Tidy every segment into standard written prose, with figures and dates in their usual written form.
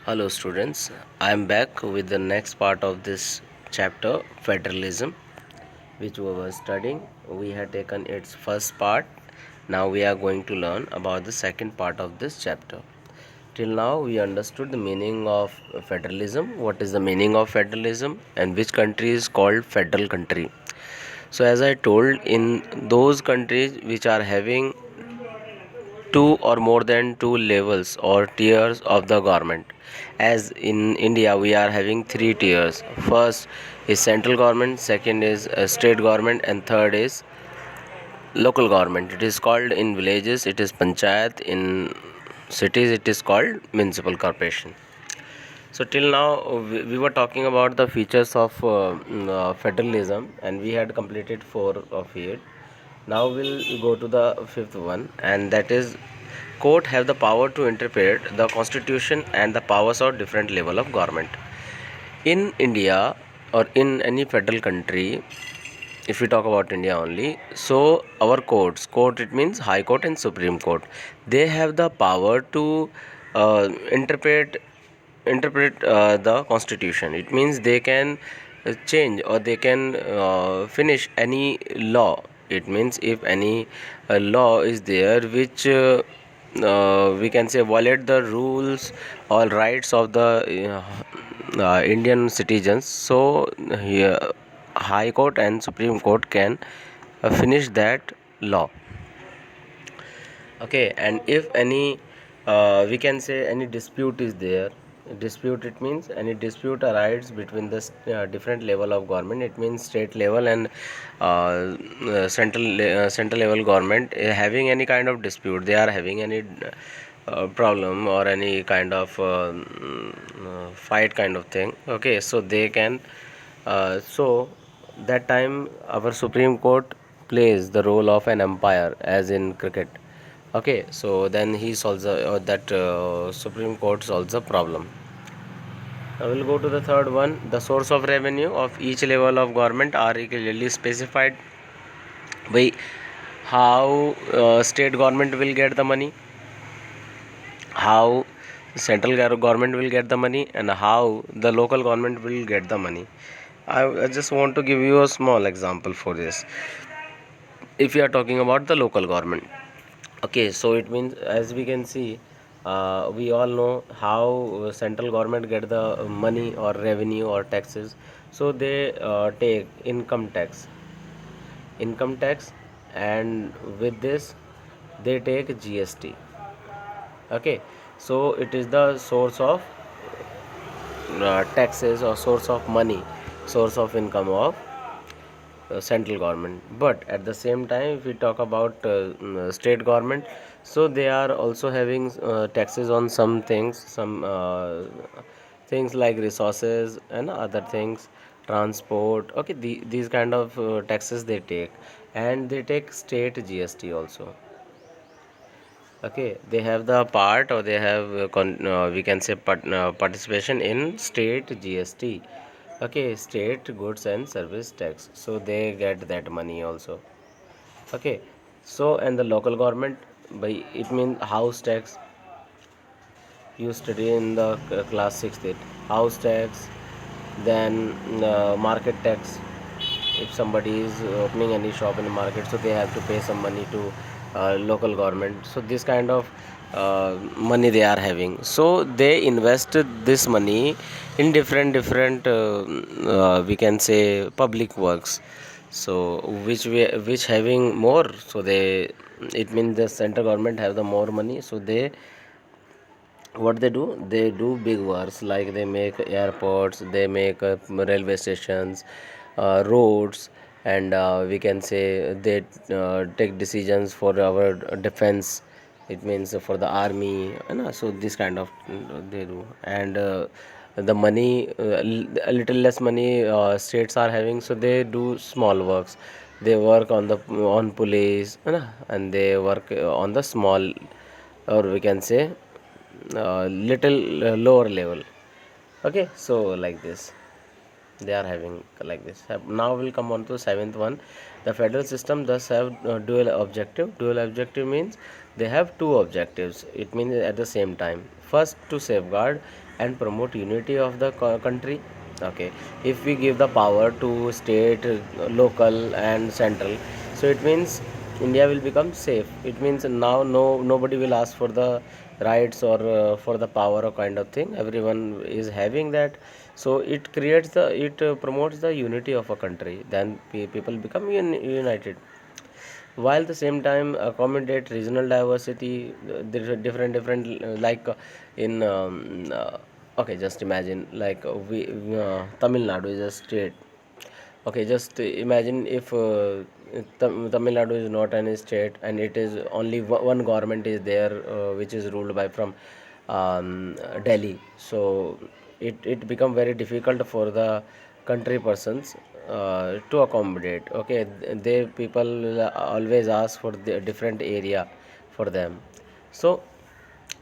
Hello, students. I am back with the next part of this chapter, federalism, which we were studying. We had taken its first part. Now we are going to learn about the second part of this chapter. Till now, we understood the meaning of federalism. What is the meaning of federalism, and which country is called federal country? So, as I told, in those countries which are having two or more than two levels or tiers of the government, as in India we are having three tiers. First is central government, second is state government, and third is local government. It is called, in villages it is panchayat, in cities it is called municipal corporation. So till now we were talking about the features of federalism, and we had completed four of it. Now we'll go to the fifth one, and that is court have the power to interpret the constitution and the powers of different level of government. In India or in any federal country, if we talk about India only, so our court it means High Court and Supreme Court, they have the power to uh, interpret the constitution. It means they can change or they can finish any law. It means if any law is there which we can say violate the rules or rights of the Indian citizens, so here High Court and Supreme Court can finish that law. Okay, and if any we can say any dispute is there. Dispute, it means any dispute arises between the different level of government. It means state level and central level government having any kind of dispute. They are having any problem or any kind of fight kind of thing. Okay, so they can so that time our Supreme Court plays the role of an umpire, as in cricket. Okay, so then he solves that Supreme Court solves the problem. Now we'll go to the third one. The source of revenue of each level of government are clearly specified. By how state government will get the money, how central government will get the money, and how the local government will get the money. I just want to give you a small example for this. If you are talking about the local government, okay, so it means, as we can see, we all know how central government get the money or revenue or taxes. So they take income tax, and with this they take GST. Okay, so it is the source of taxes or source of money, source of income of central government. But at the same time, if we talk about state government, so they are also having taxes on some things, some things like resources and other things, transport. Okay, these kind of taxes they take, and they take state GST also. Okay, they have the part, or they have we can say participation in state GST. Okay, state goods and service tax. So they get that money also. Okay, so and the local government, by it means house tax. You study in the class 6th it, house tax, then market tax. If somebody is opening any shop in the market, so they have to pay some money to local government. So this kind of money they are having, so they invest this money in different we can say public works. So which having more, so they, it means the central government have the more money, so they, what they do big works, like they make airports, they make railway stations, roads, and we can say they take decisions for our defense. It means for the army, you know, so this kind of they do. And the money, a little less money states are having, so they do small works. They work on the on police, you know, and they work on the small, or we can say little lower level. Okay, so like this they are having like this. Now we'll come on to seventh one. The federal system thus have dual objective. Dual objective means They have two objectives. It means at the same time. First, to safeguard and promote unity of the country. Okay, if we give the power to state, local, and central, so it means India will become safe. It means now nobody will ask for the rights or for the power or kind of thing. Everyone is having that, so it promotes the unity of a country. Then people become united, while the same time accommodate regional diversity. There are different like in okay, just imagine like we Tamil Nadu is a state. Okay, just imagine if Tamil Nadu is not any state and it is only one government is there, which is ruled by from Delhi. So it become very difficult for the country persons to accommodate. Okay, they people always ask for the different area for them. So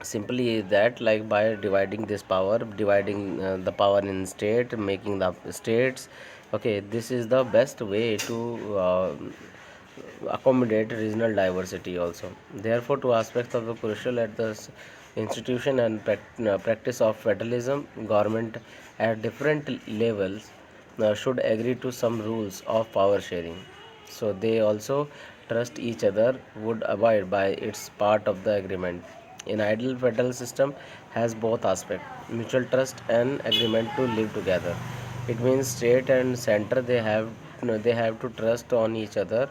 simply is that like by dividing this power, dividing the power in state, making the states. Okay, this is the best way to accommodate regional diversity also. Therefore, two aspects of the crucial at the institution and practice of federalism. Government at different levels should agree to some rules of power sharing, so they also trust each other, would abide by its part of the agreement. In ideal federal system has both aspects, mutual trust and agreement to live together. It means state and center they have to trust on each other.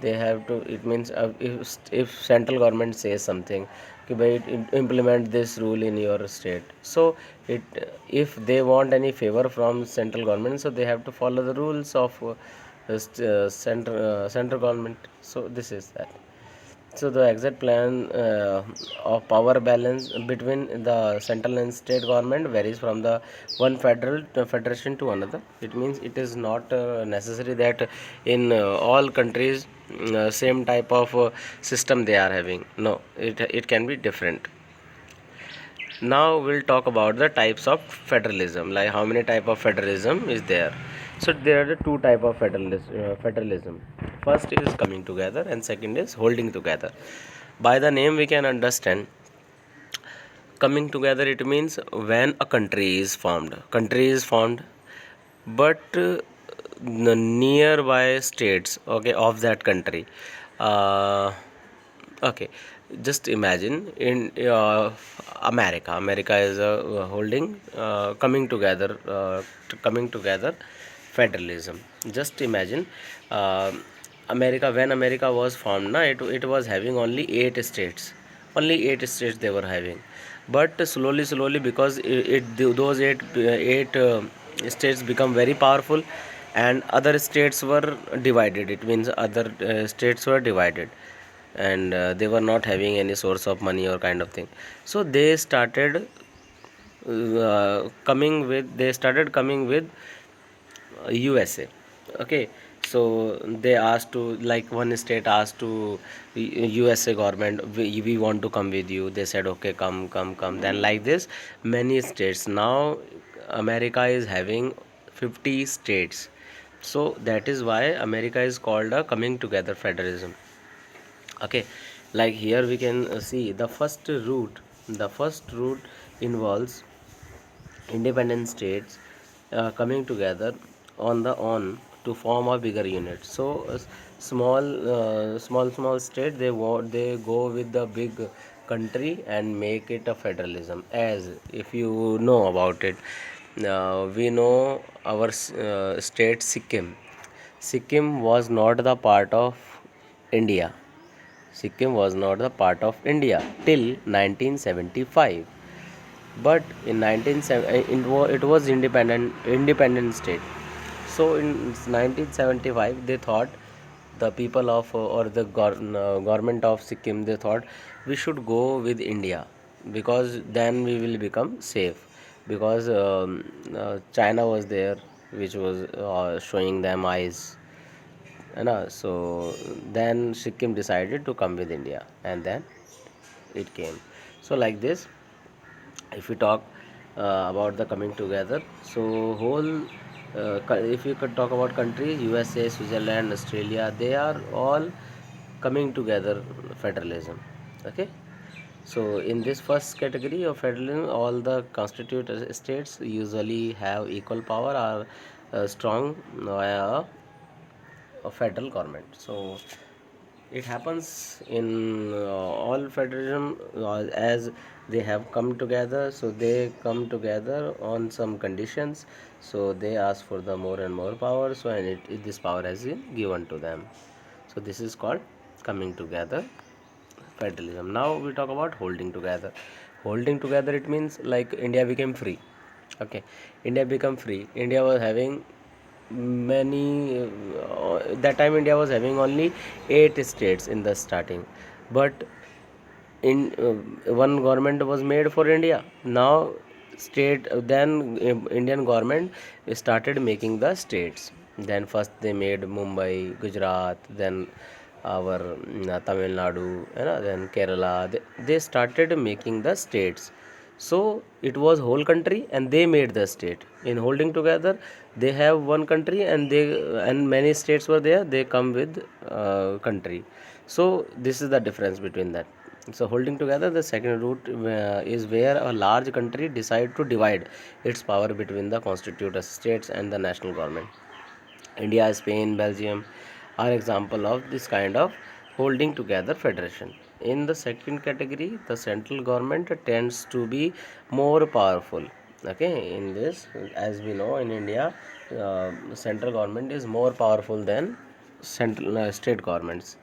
They have to, it means if central government says something, कि भाई implement this rule in your state, so it if they want any favor from central government, so they have to follow the rules of central government. So this is that. So the exact plan of power balance between the central and state government varies from the one federal federation to another. It means it is not necessary that in all countries same type of system they are having. No, it can be different. Now we'll talk about the types of federalism, like how many type of federalism is there. So there are the two type of federalism. First is coming together and second is holding together. By the name we can understand coming together, it means when a country is formed, but the nearby states, okay, of that country, uh, okay, just imagine in America is holding coming together federalism. Just imagine uh, America, when America was formed, na, it was having only eight states they were having. But slowly because those eight states become very powerful, and other states were divided. It means other states were divided, and they were not having any source of money or kind of thing. So they started coming with USA. Okay, so they asked to, like one state asked to USA government, we want to come with you. They said okay, come. Then like this, many states now. America is having 50 states. So that is why America is called a coming together federalism. Okay, like here we can see the first route involves independent states coming together on to form a bigger unit. So small state, they go with the big country and make it a federalism. As if you know about it, we know our state Sikkim was not the part of India. Sikkim was not the part of India till 1975. But in 1970 it was independent state. So in 1975 they thought, the people of or the government of Sikkim, they thought we should go with India, because then we will become safe, because China was there, which was showing them eyes, you know. So then Sikkim decided to come with India, and then it came. So like this, if we talk about the coming together, so whole if you could talk about countries, USA, Switzerland, Australia, they are all coming together federalism. Okay. So in this first category of federalism, all the constituted states usually have equal power or strong via a federal government. So it happens in all federalism as they have come together. So they come together on some conditions. So they ask for the more and more power. So and this power has been given to them. So this is called coming together federalism. Now we talk about holding together. Holding together, it means like India became free. Okay, India became free. India was having many that time India was having only 8 states in the starting, but in one government was made for India. Now state then Indian government started making the states. Then first they made Mumbai, Gujarat, then our Tamil Nadu, then Kerala. They started making the states. So it was whole country and they made the state. In holding together, they have one country and many states were there. They come with country. So this is the difference between that. So holding together, the second route is where a large country decide to divide its power between the constituted states and the national government. India, Spain, Belgium are example of this kind of holding together federation. In the second category, the central government tends to be more powerful. Okay, in this, as we know, in India, central government is more powerful than central state governments.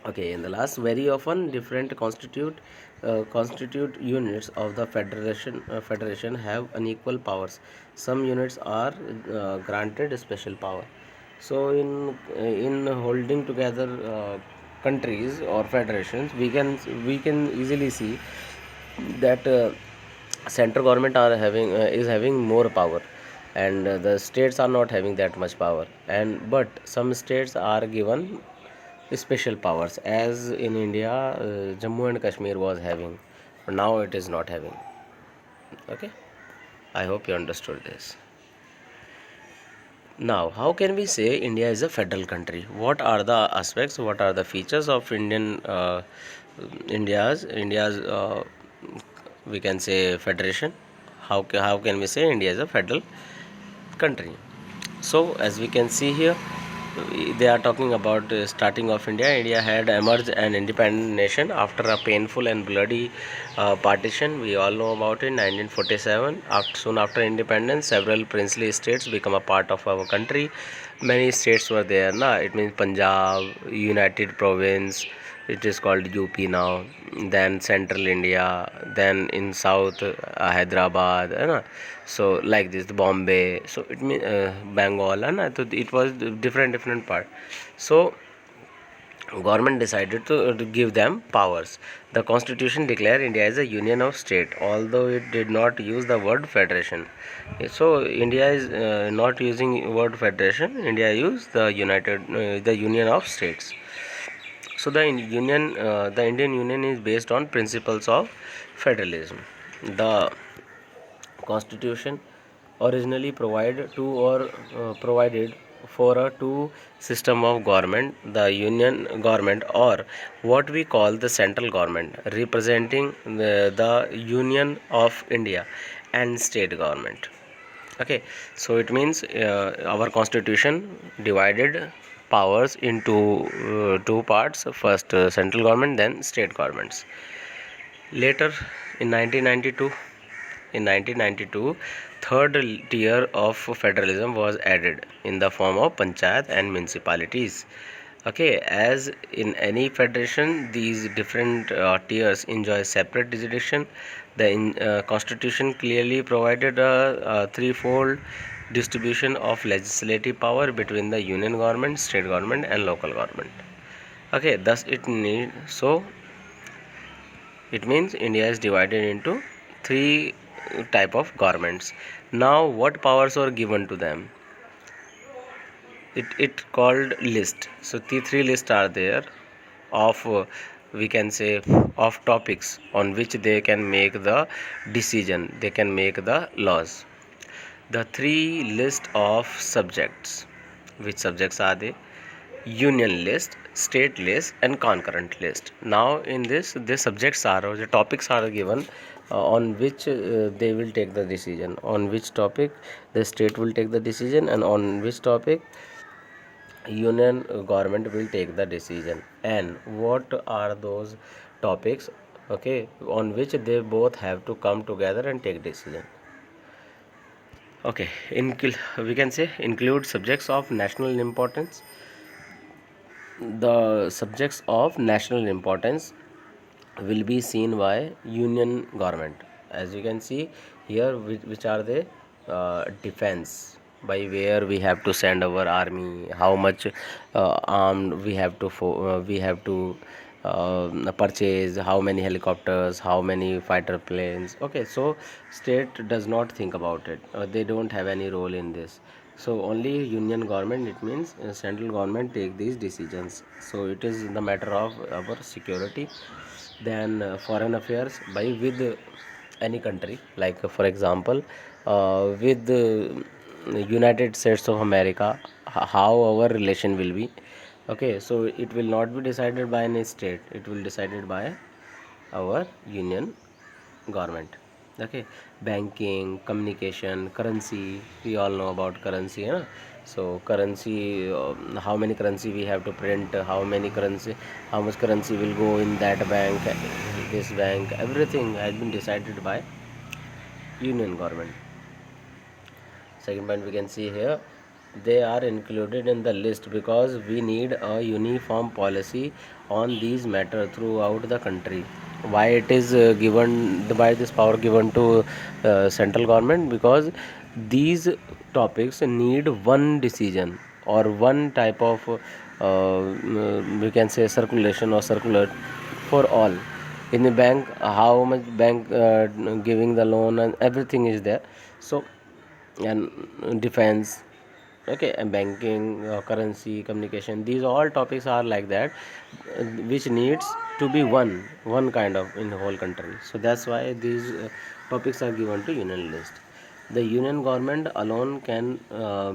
Okay, in the last, very often different constitute units of the federation have unequal powers. Some units are granted special power. So in holding together countries or federations, we can easily see that central government are having is having more power, and the states are not having that much power, and but some states are given special powers, as in India, Jammu and Kashmir was having, but now it is not having. Okay, I hope you understood this. Now, how can we say India is a federal country? What are the aspects? What are the features of India's we can say federation? How can we say India is a federal country? So, as we can see here, they are talking about starting of India. India had emerged an independent nation after a painful and bloody partition. We all know about it. 1947. Soon after independence, several princely states become a part of our country. Many states were there. Na, it means Punjab, United Province. It is called UP now. Then Central India. Then in South, Hyderabad. So like this, Bombay. So it means Bengal. So it was different part. So government decided to give them powers. The constitution declared India as a union of state, although it did not use the word federation. So India is not using word federation. India used the union of states. So the Indian Union is based on principles of federalism. The Constitution originally provided for a two system of government: the union government, or what we call the central government, representing the Union of India, and state government. Okay, so it means our constitution divided powers into two parts: first central government, then state governments. Later, in 1992, in 1992, third tier of federalism was added in the form of panchayat and municipalities. Okay, as in any federation, these different tiers enjoy separate jurisdiction. The constitution clearly provided a threefold distribution of legislative power between the union government, state government, and local government. Okay, thus it means India is divided into three type of governments. Now, what powers were given to them? It called list. So the three lists are there of we can say of topics on which they can make the decision. They can make the laws. The three list of subjects. Which subjects are they? Union list, state list and concurrent list. Now in this, the subjects are, or the topics are given on which they will take the decision, on which topic the state will take the decision, and on which topic union government will take the decision, and what are those topics, okay, on which they both have to come together and take decision. Okay, we can say include subjects of national importance. The subjects of national importance will be seen by union government. As you can see here, which are the defense, by where we have to send our army, how much armed we have to purchase, how many helicopters, how many fighter planes. Okay, so state does not think about it, they don't have any role in this. So only union government, it means central government, take these decisions. So it is the matter of our security. Then foreign affairs, by with any country, like for example with United States of America, how our relation will be. Okay, so it will not be decided by any state, it will decided by our union government. Okay, banking, communication, currency, we all know about currency, huh? So currency, how many currency we have to print, how many currency, how much currency will go in that bank, this bank, everything has been decided by union government. Second point, we can see here, they are included in the list because we need a uniform policy on these matter throughout the country. Why it is given, by this power given to central government? Because these topics need one decision or one type of we can say circulation or circular for all. In the bank, how much bank giving the loan and everything is there. So, and defense, okay, and banking, currency, communication, these all topics are like that, which needs to be one kind of in the whole country. So that's why these topics are given to union list. The union government alone can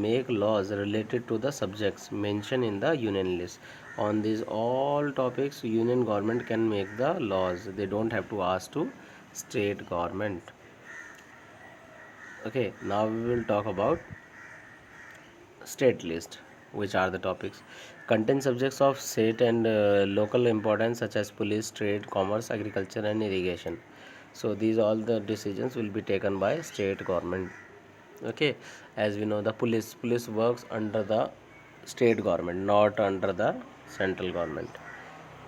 make laws related to the subjects mentioned in the union list. On these all topics, union government can make the laws, they don't have to ask to state government. Okay, now we will talk about state list. Which are the topics? Contain subjects of state and local importance, such as police, trade, commerce, agriculture, and irrigation. So these all the decisions will be taken by state government. Okay, as we know, the police works under the state government, not under the central government.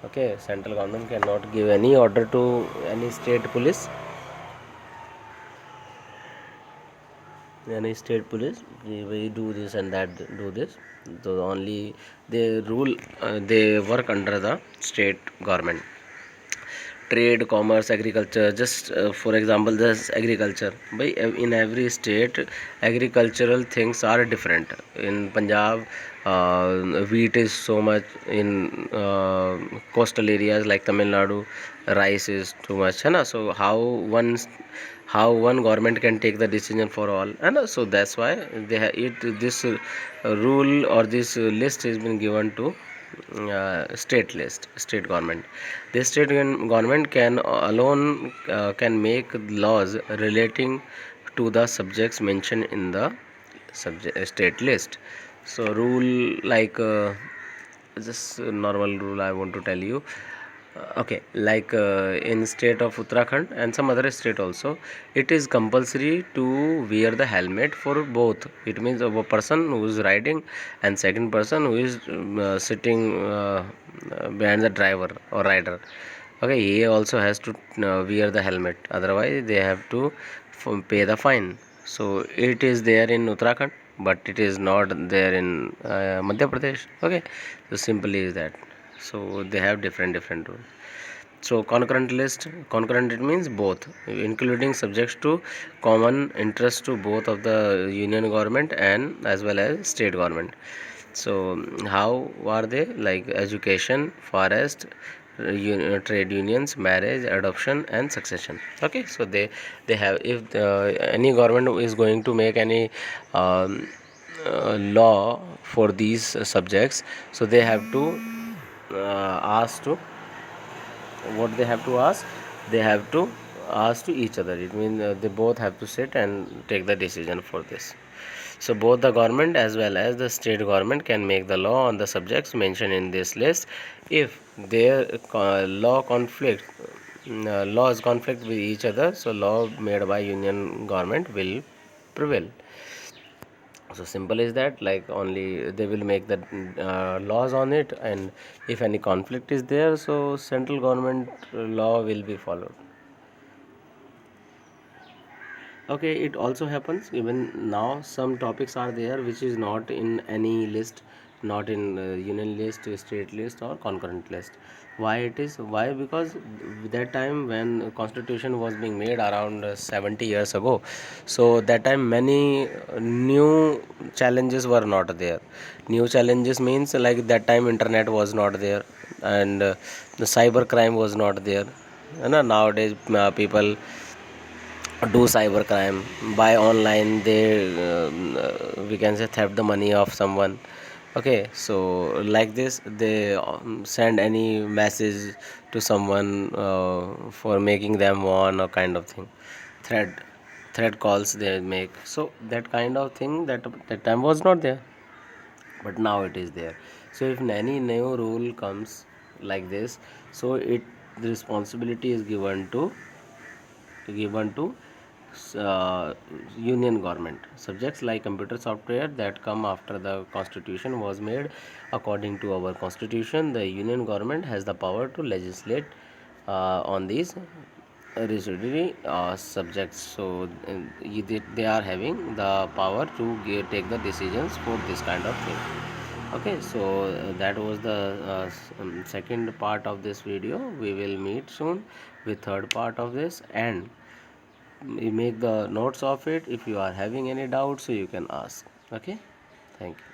Okay, central government cannot give any order to any state police. Any state police, we do this and that, do this. So only they rule, they work under the state government. Trade, commerce, agriculture, just for example, this agriculture, by in every state agricultural things are different. In Punjab, wheat is so much. In coastal areas like Tamil Nadu, rice is too much, है ना? So how one government can take the decision for all, and so that's why they this rule or this list has been given to state government. The state government can alone can make laws relating to the subjects mentioned in the state list. So rule like just normal rule I want to tell you. Okay, like in state of Uttarakhand and some other state also, it is compulsory to wear the helmet for both. It means of a person who is riding and second person who is sitting behind the driver or rider. Okay, he also has to wear the helmet. Otherwise, they have to pay the fine. So it is there in Uttarakhand, but it is not there in Madhya Pradesh. Okay, so simply is that. So they have different rules. So concurrent list, concurrent it means both, including subjects to common interest to both of the union government and as well as state government. So how are they? Like education, forest, trade unions, marriage, adoption, and succession. Okay, so they have, if any government is going to make any law for these subjects, so they have to ask to what they have to ask, they have to ask to each other. It means they both have to sit and take the decision for this. So both the government as well as the state government can make the law on the subjects mentioned in this list. If their laws conflict with each other, so law made by union government will prevail. So simple is that, like, only they will make the laws on it, and if any conflict is there, so central government law will be followed. Okay, it also happens even now some topics are there which is not in any list, not in union list, state list, or concurrent list. Why it is? Why? Because that time when constitution was being made around 70 years ago, so that time many new challenges were not there. New challenges means, like, that time internet was not there, and the cyber crime was not there. Nowadays people do cyber crime by online. They we can say theft the money of someone. Okay, so like this they send any message to someone for making them one or kind of thing. Threat calls they make. So that kind of thing that time was not there, but now it is there. So if any new rule comes like this, so it the responsibility is given to uh, union government. Subjects like computer software that come after the constitution was made. According to our constitution, the union government has the power to legislate on these residuary subjects. So they are having the power to take the decisions for this kind of thing. Okay, so that was the second part of this video. We will meet soon with third part of this, and you make the notes of it. If you are having any doubts, so you can ask. Okay, thank you.